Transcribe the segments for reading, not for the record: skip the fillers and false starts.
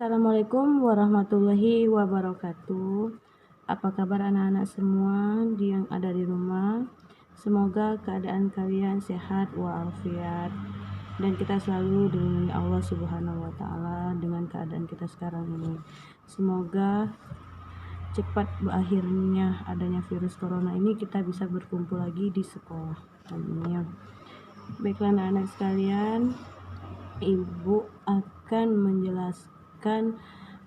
Assalamualaikum warahmatullahi wabarakatuh. Apa kabar anak-anak semua yang ada di rumah? Semoga keadaan kalian sehat walafiat dan kita selalu dilindungi Allah Subhanahu wa taala dengan keadaan kita sekarang ini. Semoga cepat berakhirnya adanya virus corona ini, kita bisa berkumpul lagi di sekolah. Amin. Baiklah anak-anak sekalian, Ibu akan menjelaskan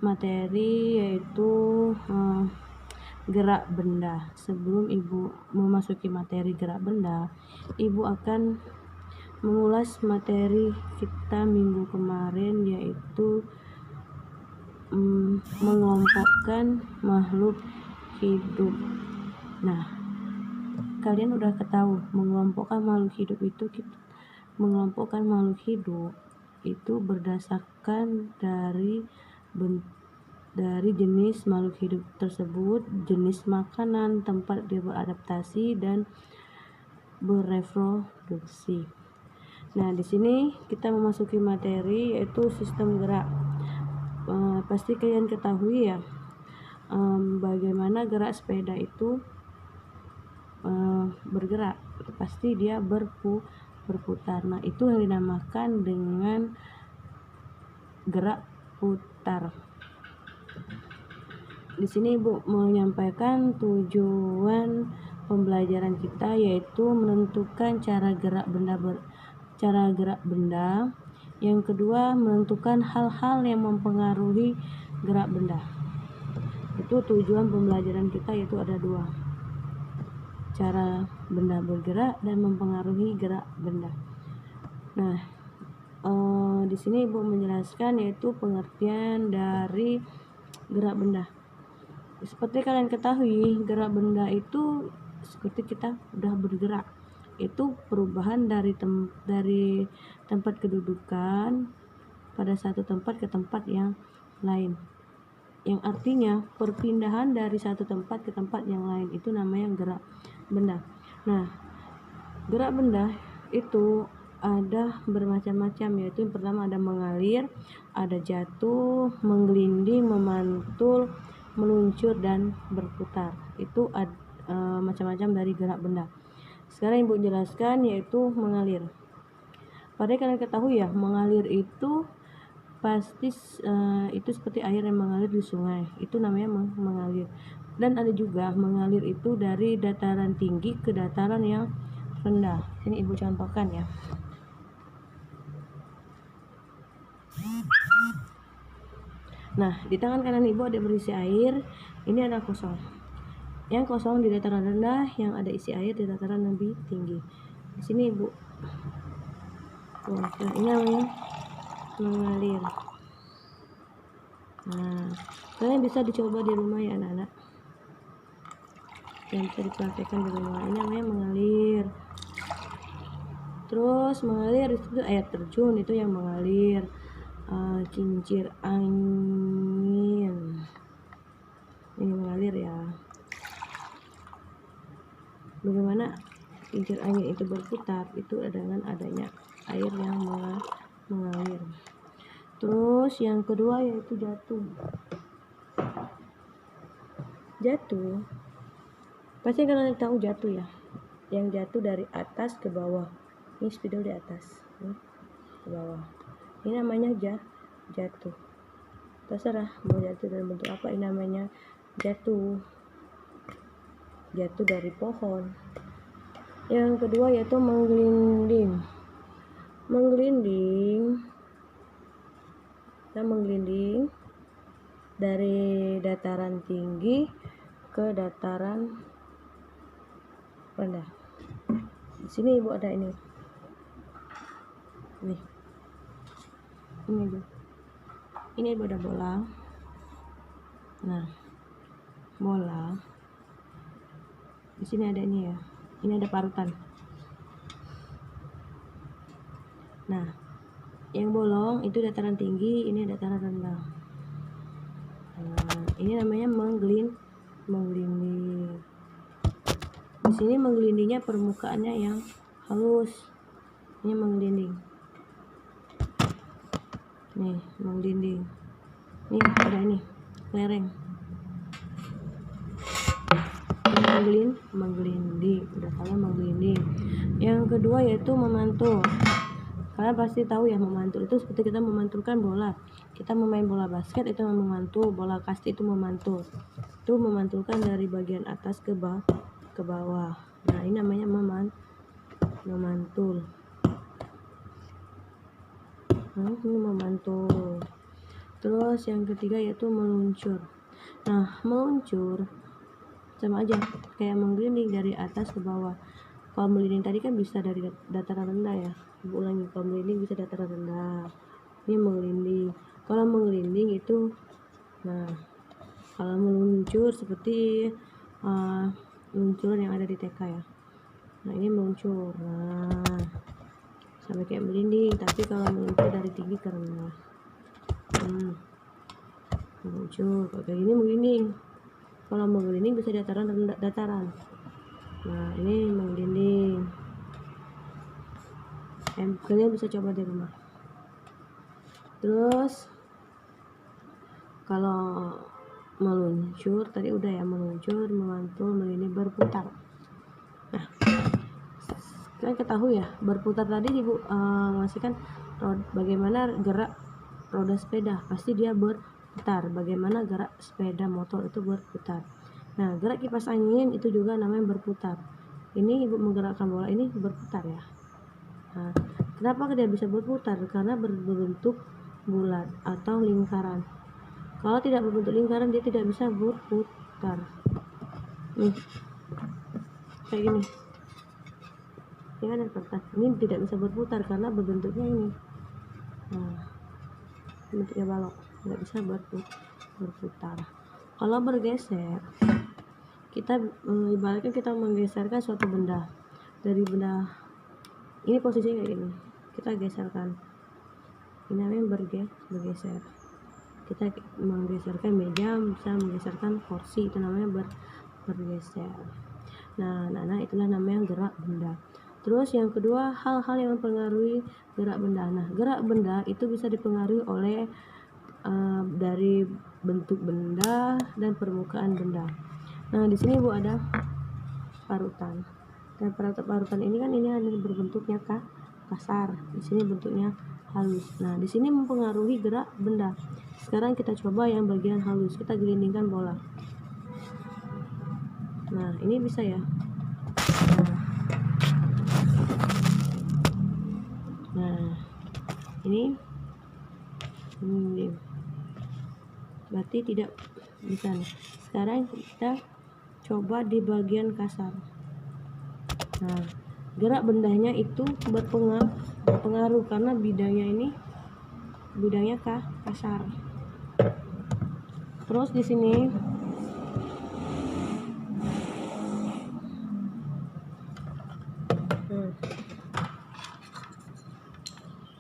materi yaitu gerak benda. Sebelum Ibu memasuki materi gerak benda, Ibu akan mengulas materi kita minggu kemarin, yaitu mengelompokkan makhluk hidup. Nah, kalian udah ketahui mengelompokkan makhluk hidup itu berdasarkan dari jenis makhluk hidup tersebut, jenis makanan, tempat dia beradaptasi dan bereproduksi. Nah, di sini kita memasuki materi yaitu sistem gerak. Pasti kalian ketahui ya, bagaimana gerak sepeda itu bergerak. Pasti dia berputar. Nah, itu yang dinamakan dengan gerak putar. Di sini Ibu menyampaikan tujuan pembelajaran kita, yaitu menentukan cara gerak benda. Yang kedua, menentukan hal-hal yang mempengaruhi gerak benda. Itu tujuan pembelajaran kita, yaitu ada dua: cara benda bergerak dan mempengaruhi gerak benda. Nah, di sini Ibu menjelaskan yaitu pengertian dari gerak benda. Seperti kalian ketahui, gerak benda itu seperti kita udah bergerak. Itu perubahan dari tempat kedudukan pada satu tempat ke tempat yang lain. Yang artinya perpindahan dari satu tempat ke tempat yang lain, itu namanya gerak benda. Nah, gerak benda itu ada bermacam-macam, yaitu yang pertama ada mengalir, ada jatuh, menggelinding, memantul, meluncur, dan berputar. Itu macam-macam dari gerak benda. Sekarang Ibu jelaskan yaitu mengalir. Padahal kalian ketahui ya, mengalir itu pasti itu seperti air yang mengalir di sungai, itu namanya mengalir. Dan ada juga mengalir itu dari dataran tinggi ke dataran yang rendah. Ini Ibu contohkan ya. Nah, di tangan kanan Ibu ada berisi air, ini ada kosong. Yang kosong di dataran rendah, yang ada isi air di dataran lebih tinggi. Di sini Ibu, ini namanya mengalir. Nah, kalian bisa dicoba di rumah ya anak-anak, yang bisa dipraktekkan di rumah. Ini namanya mengalir. Terus mengalir itu air terjun, itu yang mengalir. Kincir angin, ini mengalir ya. Bagaimana kincir angin itu berputar? Itu dengan adanya air yang mengalir. Terus yang kedua yaitu jatuh. Jatuh, pasti kalian tahu jatuh ya, yang jatuh dari atas ke bawah. Ini spidol di atas, ke bawah. Ini namanya jatuh. Terserah mau jatuh dalam bentuk apa, ini namanya jatuh. Jatuh dari pohon. Yang kedua yaitu menggelinding. Menggelinding dari dataran tinggi ke dataran rendah. Di sini Ibu ada ini. Nih. Ini Ibu ada bola. Nah, bola. Di sini ada ini ya. Ini ada parutan. Nah, yang bolong itu dataran tinggi, ini dataran rendah. Nah, ini namanya menggelinding. Di sini menggelindingnya permukaannya yang halus. Ini menggelinding. Nih, menggelinding. Nih ada ini kelereng, menggelinding, udah kalian menggelinding. Yang kedua yaitu memantul. Kalian pasti tahu ya, memantul itu seperti kita memantulkan bola. Kita memain bola basket itu memantul, bola kasti itu memantul. Itu memantulkan dari bagian atas ke bawah. Nah, ini namanya memantul. Ini memantul. Terus yang ketiga yaitu meluncur. Nah, meluncur sama aja kayak menggelinding dari atas ke bawah. Kalau melinding tadi kan bisa dari dataran rendah ya. Ibu ulangi, kalau melinding bisa dataran rendah. Ini menggelinding. Kalau menggelinding itu, nah kalau meluncur seperti luncuran yang ada di TK ya. Nah ini meluncur. Nah sampai kayak melinding. Tapi kalau meluncur dari tinggi ke rendah. Meluncur. Kalau kayak gini menggelinding. Kalau menggelinding bisa dataran rendah, dataran. Nah ini menggelinding. Kalian bisa coba di rumah. Terus kalau meluncur tadi udah ya, meluncur, memantul, melinding, berputar. Nah kalian ketahui ya, berputar tadi ibu ngasihkan bagaimana gerak roda sepeda, pasti dia berputar. Bagaimana gerak sepeda motor itu berputar. Nah gerak kipas angin itu juga namanya berputar. Ini ibu menggerakkan bola ini berputar ya. Nah, kenapa dia bisa berputar? Karena berbentuk bulat atau lingkaran. Kalau tidak berbentuk lingkaran dia tidak bisa berputar. Nih, kayak gini. Ini ada kertas. Ini tidak bisa berputar karena berbentuknya ini. Nah, bentuknya balok, tidak bisa berputar. Kalau bergeser, kita ibaratnya kita menggeserkan suatu benda dari benda. Ini posisinya kayak gini. Kita geserkan. Ini namanya bergeser. Kita menggeserkan meja, bisa menggeserkan kursi, itu namanya bergeser. Nah, itulah namanya gerak benda. Terus yang kedua, hal-hal yang mempengaruhi gerak benda. Nah, gerak benda itu bisa dipengaruhi oleh dari bentuk benda dan permukaan benda. Nah, di sini Bu ada parutan. Dan parutan ini kan ini hanya berbentuknya kasar. Di sini bentuknya halus. Nah, di sini mempengaruhi gerak benda. Sekarang kita coba yang bagian halus. Kita gelindingkan bola. Nah, ini bisa ya. Nah, ini berarti tidak bisa. Sekarang kita coba di bagian kasar. Nah, gerak bendanya itu berpengaruh karena bidangnya kasar. Terus di sini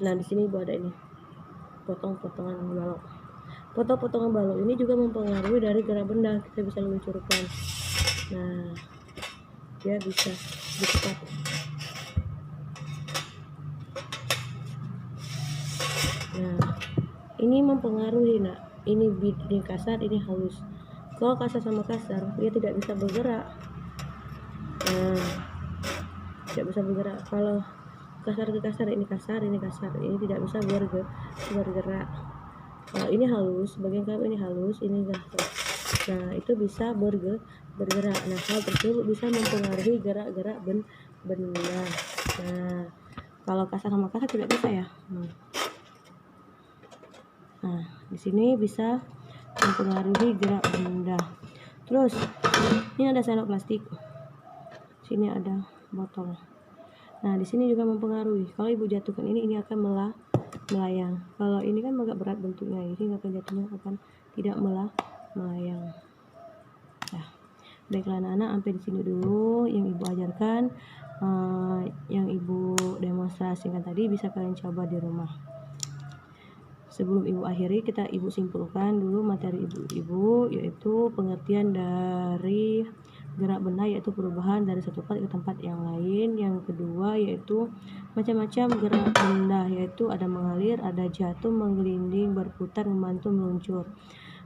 nah di sini Ibu ada ini potong-potongan balok. Potong-potongan balok ini juga mempengaruhi dari gerak benda. Kita bisa meluncurkan. Nah, dia bisa dicepat. Nah, ini mempengaruhi. Nah, ini kasar, ini halus. Kalau kasar sama kasar, dia tidak bisa bergerak. Nah, tidak bisa bergerak. Kalau kasar ke kasar, ini kasar, ini kasar, ini tidak bisa bergerak. Kalau ini halus, bagian kamu ini halus, ini kasar. Nah, itu bisa bergerak. Nah, hal tersebut bisa mempengaruhi gerak-gerak benda. Nah, kalau kasar sama kasar tidak bisa ya. Nah, di sini bisa mempengaruhi gerak benda. Terus, ini ada sendok plastik. Sini ada botol. Nah, di sini juga mempengaruhi. Kalau Ibu jatuhkan ini akan melayang. Kalau ini kan agak berat bentuknya, ini akan jatuhnya akan tidak melayang. Nah, baiklah anak-anak, sampai di sini dulu yang Ibu ajarkan, yang Ibu demonstrasikan tadi bisa kalian coba di rumah. Sebelum Ibu akhiri, Ibu simpulkan dulu materi Ibu, yaitu pengertian dari gerak benda yaitu perubahan dari satu tempat ke tempat yang lain. Yang kedua yaitu macam-macam gerak benda, yaitu ada mengalir, ada jatuh, menggelinding, berputar, memantul, meluncur.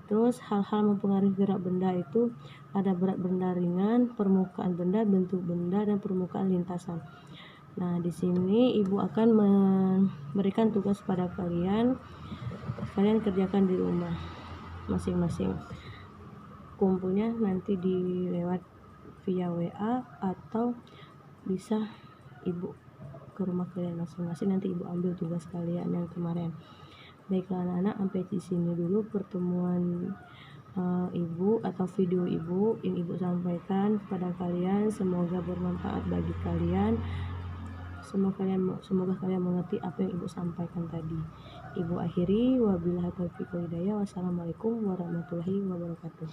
Terus hal-hal mempengaruhi gerak benda itu ada berat benda ringan, permukaan benda, bentuk benda, dan permukaan lintasan. Nah, di sini ibu akan memberikan tugas pada kalian kerjakan di rumah masing-masing. Kumpulnya nanti lewat via WA atau bisa ibu ke rumah kalian masing-masing, nanti ibu ambil tugas kalian yang kemarin. Baiklah anak-anak, sampai di sini dulu pertemuan ibu atau video ibu yang ibu sampaikan kepada kalian. Semoga bermanfaat bagi kalian. Semoga kalian mengerti apa yang ibu sampaikan tadi. Ibu akhiri, wabillahi taufiq wal hidayah. Wassalamualaikum warahmatullahi wabarakatuh.